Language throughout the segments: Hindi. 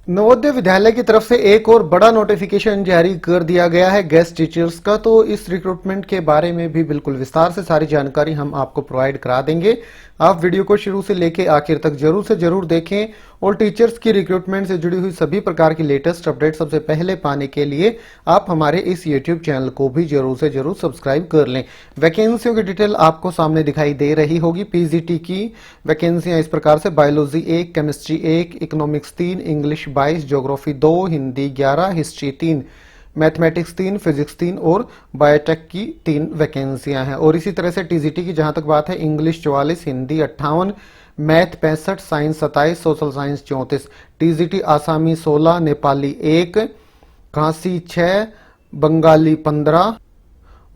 नवोदय विद्यालय की तरफ से एक और बड़ा नोटिफिकेशन जारी कर दिया गया है गेस्ट टीचर्स का। तो इस रिक्रूटमेंट के बारे में भी बिल्कुल विस्तार से सारी जानकारी हम आपको प्रोवाइड करा देंगे। आप वीडियो को शुरू से लेके आखिर तक जरूर से जरूर देखें और टीचर्स की रिक्रूटमेंट से जुड़ी हुई सभी प्रकार की लेटेस्ट अपडेट सबसे पहले पाने के लिए आप हमारे इस यूट्यूब चैनल को भी जरूर से जरूर सब्सक्राइब कर लें। वैकेंसियों की डिटेल आपको सामने दिखाई दे रही होगी। पीजीटी की वैकेंसियां इस प्रकार से: biology 1, chemistry 1, economics 3, English 22, geography 2, Hindi 11, history 3, mathematics 3, physics 3 और बायोटेक की 3 वैकेंसियां हैं। और इसी तरह से टीजीटी की जहां तक बात है, English 44, Hindi 58, math 65, science 27, social science 34, TGT आसामी 16, नेपाली 1, खांसी 6, बंगाली 15,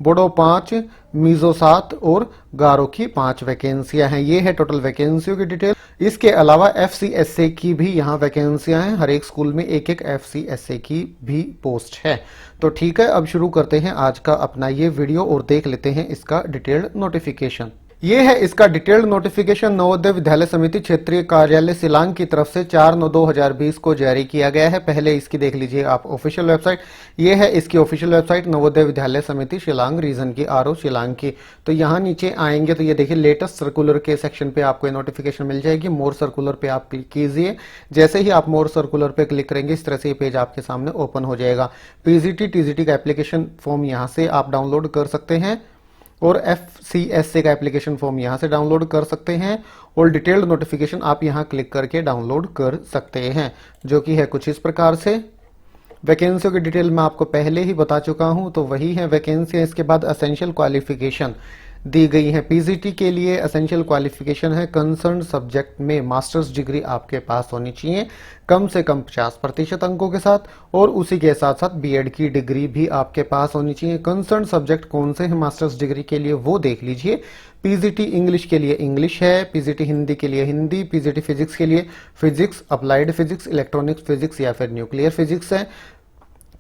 बोडो 5, मीजो 7 और गारो की 5 वैकेंसियां हैं। ये है टोटल वैकेंसियों की डिटेल। इसके अलावा एफसीएसए की भी यहाँ वैकेंसियां हैं। हर एक स्कूल में एक एक एफसीएसए की भी पोस्ट है। तो ठीक है, अब शुरू करते हैं आज का अपना ये वीडियो और देख लेते हैं इसका डिटेल्ड नोटिफिकेशन। ये है इसका डिटेल्ड नोटिफिकेशन। नवोदय विद्यालय समिति क्षेत्रीय कार्यालय शिलांग की तरफ से 4/9/2020 को जारी किया गया है। पहले इसकी देख लीजिए आप ऑफिशियल वेबसाइट। ये है इसकी ऑफिशियल वेबसाइट, नवोदय विद्यालय समिति शिलांग रीजन की, आरओ शिलांग की। तो यहाँ नीचे आएंगे तो ये देखिए लेटेस्ट सर्कुलर के सेक्शन पे आपको नोटिफिकेशन मिल जाएगी। मोर सर्कुलर पे आप क्लिक कीजिए। जैसे ही आप मोर सर्कुलर पे क्लिक करेंगे इस तरह से ये पेज आपके सामने ओपन हो जाएगा। पीजीटी टीजीटी का एप्लीकेशन फॉर्म यहाँ से आप डाउनलोड कर सकते हैं और एफसीएसए का एप्लीकेशन फॉर्म यहां से डाउनलोड कर सकते हैं और डिटेल्ड नोटिफिकेशन आप यहां क्लिक करके डाउनलोड कर सकते हैं, जो कि है कुछ इस प्रकार से। वैकेंसियों की डिटेल मैं आपको पहले ही बता चुका हूं, तो वही है वैकेंसी। इसके बाद असेंशियल क्वालिफिकेशन दी गई है। पीजीटी के लिए एसेंशियल क्वालिफिकेशन है कंसर्न सब्जेक्ट में मास्टर्स डिग्री आपके पास होनी चाहिए कम से कम 50% अंकों के साथ, और उसी के साथ साथ बीएड की डिग्री भी आपके पास होनी चाहिए। कंसर्न सब्जेक्ट कौन से हैं मास्टर्स डिग्री के लिए वो देख लीजिए। पीजीटी इंग्लिश के लिए इंग्लिश है, पीजीटी हिंदी के लिए हिंदी, पीजीटी फिजिक्स के लिए physics, applied physics, electronics physics या फिर न्यूक्लियर फिजिक्स है।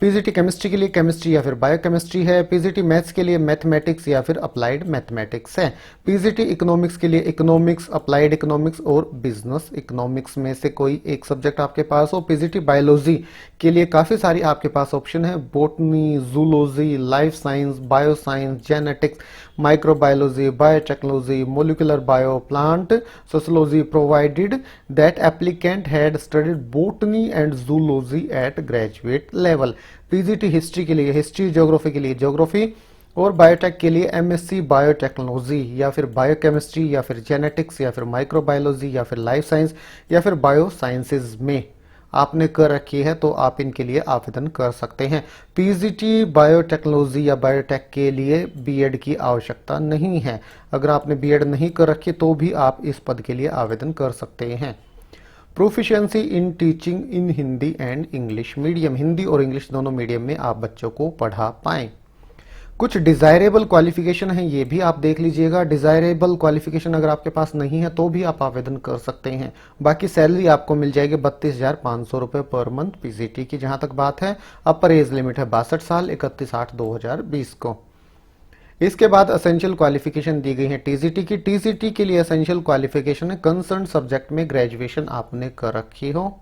पीजीटी केमिस्ट्री के लिए केमिस्ट्री या फिर बायोकेमिस्ट्री है। पीजीटी मैथ्स के लिए मैथमेटिक्स या फिर अप्लाइड मैथमेटिक्स है। पीजीटी इकोनॉमिक्स के लिए इकोनॉमिक्स, अप्लाइड इकोनॉमिक्स और बिजनेस इकोनॉमिक्स में से कोई एक सब्जेक्ट आपके पास हो। पीजीटी बायोलॉजी के लिए काफी सारी आपके पास ऑप्शन है: botany, zoology, life science, bio science, genetics, microbiology, biotechnology, molecular bio, plant sociology, provided that applicant had studied botany and zoology at graduate level. PGT history के लिए हिस्ट्री, ज्योग्राफी के लिए ज्योग्राफी और बायोटेक के लिए एमएससी बायोटेक्नोलॉजी या फिर बायोकेमिस्ट्री या फिर जेनेटिक्स या फिर माइक्रोबायोलॉजी या फिर लाइफ साइंस या फिर बायो साइंसेज में आपने कर रखी है तो आप इनके लिए आवेदन कर सकते हैं। पीजीटी बायोटेक्नोलॉजी या बायोटेक के लिए बीएड की आवश्यकता नहीं है। अगर आपने बीएड नहीं कर रखी तो भी आप इस पद के लिए आवेदन कर सकते हैं। Proficiency in teaching in Hindi and English medium, Hindi और इंग्लिश दोनों मीडियम में आप बच्चों को पढ़ा पाएं। कुछ डिजायरेबल क्वालिफिकेशन है, ये भी आप देख लीजिएगा। डिजायरेबल क्वालिफिकेशन अगर आपके पास नहीं है तो भी आप आवेदन कर सकते हैं। बाकी सैलरी आपको मिल जाएगी 32,500 रुपए पर मंथ। पीजीटी की जहां तक बात है, अपर एज लिमिट है 62 साल, 31/8/2020 को। इसके बाद असेंशियल क्वालिफिकेशन दी गई है टीजीटी की। टीजीटी के लिए असेंशियल क्वालिफिकेशन है कंसर्न सब्जेक्ट में ग्रेजुएशन आपने कर रखी हो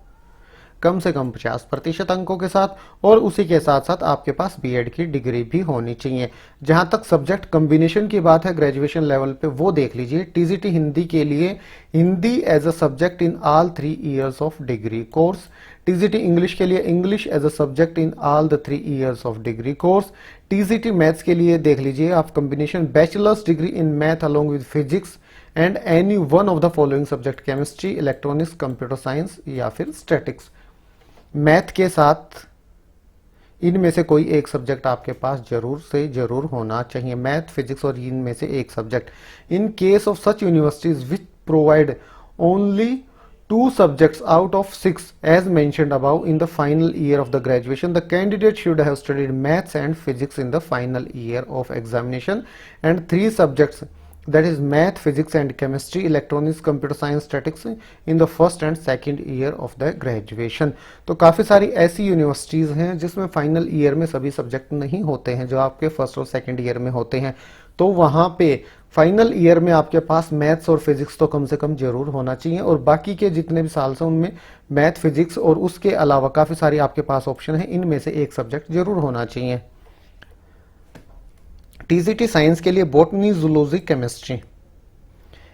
कम से कम 50% अंकों के साथ, और उसी के साथ साथ आपके पास बीएड की डिग्री भी होनी चाहिए। जहां तक सब्जेक्ट कॉम्बिनेशन की बात है ग्रेजुएशन लेवल पे, वो देख लीजिए। टीजीटी हिंदी के लिए Hindi as a subject in all 3 years of degree course. TGT English के लिए English as a subject in all the 3 years of degree course. TGT maths के लिए देख लीजिए आप combination bachelor's degree in math along with physics and any one of the following subject, chemistry, electronics, computer science या फिर स्टैटिक्स। मैथ के साथ इनमें से कोई एक सब्जेक्ट आपके पास जरूर से जरूर होना चाहिए। मैथ, फिजिक्स और इनमें से एक subject. In case of such universities which provide only 2 subjects out of 6 as mentioned above in the final year of the graduation, the candidate should have studied maths and physics in the final year of examination and 3 subjects, that is math, physics and chemistry, electronics, computer science, statistics in the first and second year of the graduation। तो काफी सारी ऐसी यूनिवर्सिटीज हैं जिसमें फाइनल ईयर में सभी सब्जेक्ट नहीं होते हैं जो आपके फर्स्ट और सेकंड ईयर में होते हैं। तो वहां पे फाइनल ईयर में आपके पास मैथ्स और फिजिक्स तो कम से कम जरूर होना चाहिए, और बाकी के जितने भी साल हैं उनमें मैथ, फिजिक्स और उसके अलावा काफी सारी आपके पास ऑप्शन है, इनमें से एक सब्जेक्ट जरूर होना चाहिए। टीजीटी साइंस के लिए बॉटनी, जूलॉजी, केमिस्ट्री,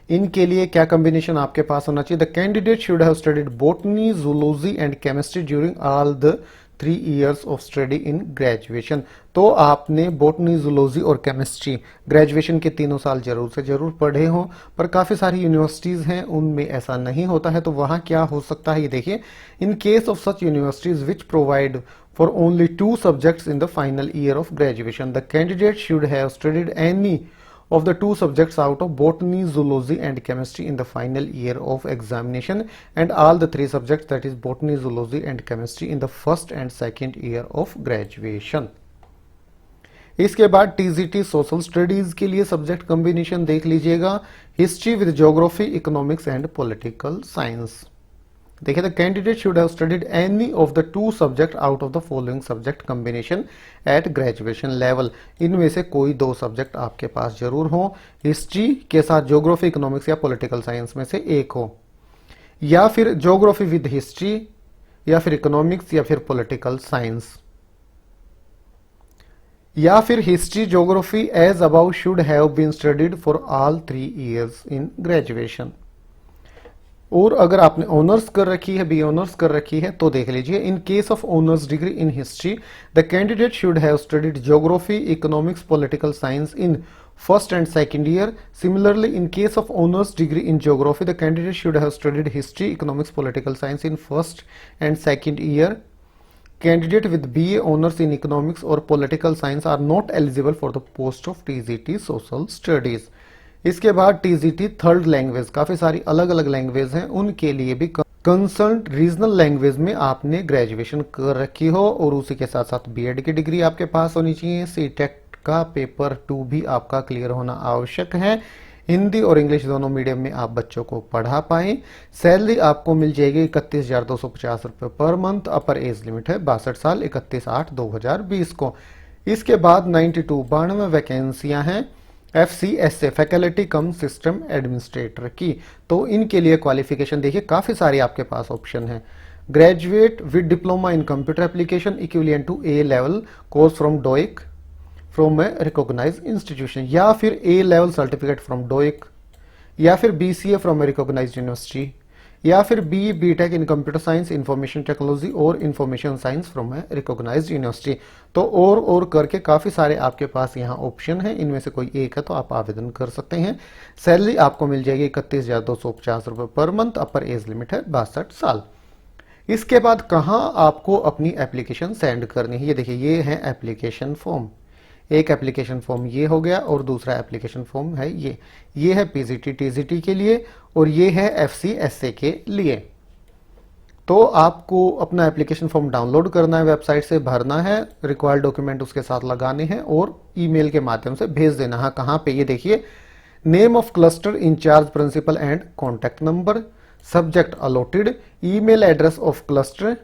इनके लिए क्या कॉम्बिनेशन आपके पास होना चाहिए? The candidate should have studied botany, zoology and chemistry during all the 3 years of study in graduation. तो आपने बॉटनी, जूलॉजी और केमिस्ट्री ग्रेजुएशन के 3 साल जरूर से जरूर पढ़े हो, पर काफी सारी यूनिवर्सिटीज हैं उनमें ऐसा नहीं होता है, तो वहां क्या हो सकता है ये देखिए। इन case of such universities which provide for only 2 subjects in the final year of graduation, the candidate should have studied any of the 2 subjects out of botany, zoology and chemistry in the final year of examination, and all the 3 subjects, that is botany, zoology and chemistry, in the first and second year of graduation. इसके बाद टीजीटी सोशल स्टडीज के लिए सब्जेक्ट कॉम्बिनेशन देख लीजिएगा, history with geography, economics and political science. देखिए, the candidate should have studied any of the 2 subject out of the following subject combination at graduation level. इनमें से कोई 2 सब्जेक्ट आपके पास जरूर हो, हिस्ट्री के साथ ज्योग्राफी, इकोनॉमिक्स या पॉलिटिकल साइंस में से एक हो, या फिर ज्योग्राफी विद हिस्ट्री, या फिर इकोनॉमिक्स, या फिर पॉलिटिकल साइंस, या फिर history, geography as above should have been studied for all 3 years इन ग्रेजुएशन। और अगर आपने ऑनर्स कर रखी है, बी ऑनर्स कर रखी है, तो देख लीजिए, in case of honours degree in history the candidate should have studied geography, economics, political science in first and second year. Similarly, in case of honours degree in geography the candidate should have studied history, economics, political science in first and second year. Candidate with BA honours in economics और political science are not eligible for the post of TGT social studies. इसके बाद टीजीटी थर्ड लैंग्वेज, काफी सारी अलग अलग लैंग्वेज हैं, उनके लिए भी कंसर्न रीजनल लैंग्वेज में आपने ग्रेजुएशन कर रखी हो, और उसी के साथ साथ बीएड की डिग्री आपके पास होनी चाहिए। सीटेट का पेपर 2 भी आपका क्लियर होना आवश्यक है। हिंदी और इंग्लिश दोनों मीडियम में आप बच्चों को पढ़ा पाएं। सैलरी आपको मिल जाएगी 31,250 रुपये पर मंथ। अपर एज लिमिट है 62 साल, 31/8/2020 को। इसके बाद 92 वैकेंसियां हैं FCSA faculty cum system administrator की। तो इनके लिए क्वालिफिकेशन देखिए, काफी सारी आपके पास ऑप्शन है। Graduate with diploma in computer application equivalent to A level course from DOEACC from a recognised institution, या फिर A level certificate from DOEACC, या फिर BCA from a recognised university, या फिर BTech in computer science, information technology और information science from a recognised university. तो और करके काफी सारे आपके पास यहाँ ऑप्शन है, इनमें से कोई एक है तो आप आवेदन कर सकते हैं। सैलरी आपको मिल जाएगी 31,250 रुपये पर मंथ। अपर एज लिमिट है 62 साल। इसके बाद कहाँ आपको अपनी एप्लीकेशन सेंड करनी है, ये देखिए, ये है एप्लीकेशन फॉर्म। एक एप्लीकेशन फॉर्म ये हो गया, और दूसरा एप्लीकेशन फॉर्म है ये है पीजीटी टीजीटी के लिए, और ये है FCSA के लिए। तो आपको अपना एप्लीकेशन फॉर्म डाउनलोड करना है, वेबसाइट से भरना है, रिक्वायर्ड डॉक्यूमेंट उसके साथ लगाने हैं और ईमेल के माध्यम से भेज देना है। कहाँ पे, ये देखिए, name of cluster in charge principal and contact number, subject allotted, email address of cluster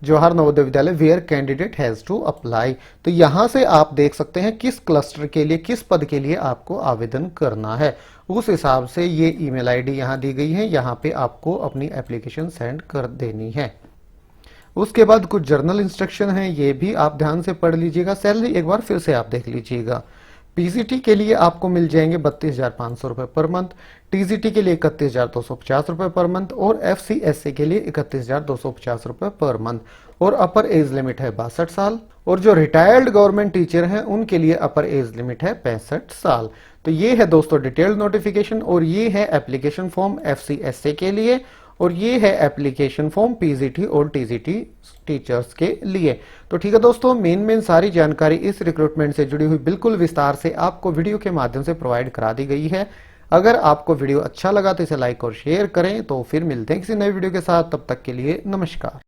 Jawahar Navodaya Vidyalaya where candidate has to apply. तो यहां से आप देख सकते हैं किस क्लस्टर के लिए, किस पद के लिए आपको आवेदन करना है। उस हिसाब से ये ईमेल आईडी यहां दी गई है, यहां पे आपको अपनी एप्लीकेशन सेंड कर देनी है। उसके बाद कुछ जर्नल इंस्ट्रक्शन है, ये भी आप ध्यान से पढ़ लीजिएगा। सैलरी एक बार फिर से आप देख लीजिएगा। पीजीटी के लिए आपको मिल जाएंगे 32,500 रुपए पर मंथ, टीजीटी के लिए 31,250 रुपए पर मंथ, और FCSA के लिए 31,250 रुपए पर मंथ, और अपर एज लिमिट है 62 साल। और जो रिटायर्ड गवर्नमेंट टीचर हैं उनके लिए अपर एज लिमिट है 65 साल। तो ये है दोस्तों डिटेल्ड नोटिफिकेशन, और ये है एप्लीकेशन फॉर्म FCSA के लिए, और ये है एप्लीकेशन फॉर्म पीजीटी और टीजीटी टीचर्स के लिए। तो ठीक है दोस्तों, मेन सारी जानकारी इस रिक्रूटमेंट से जुड़ी हुई बिल्कुल विस्तार से आपको वीडियो के माध्यम से प्रोवाइड करा दी गई है। अगर आपको वीडियो अच्छा लगा तो इसे लाइक और शेयर करें। तो फिर मिलते हैं किसी नए वीडियो के साथ, तब तक के लिए नमस्कार।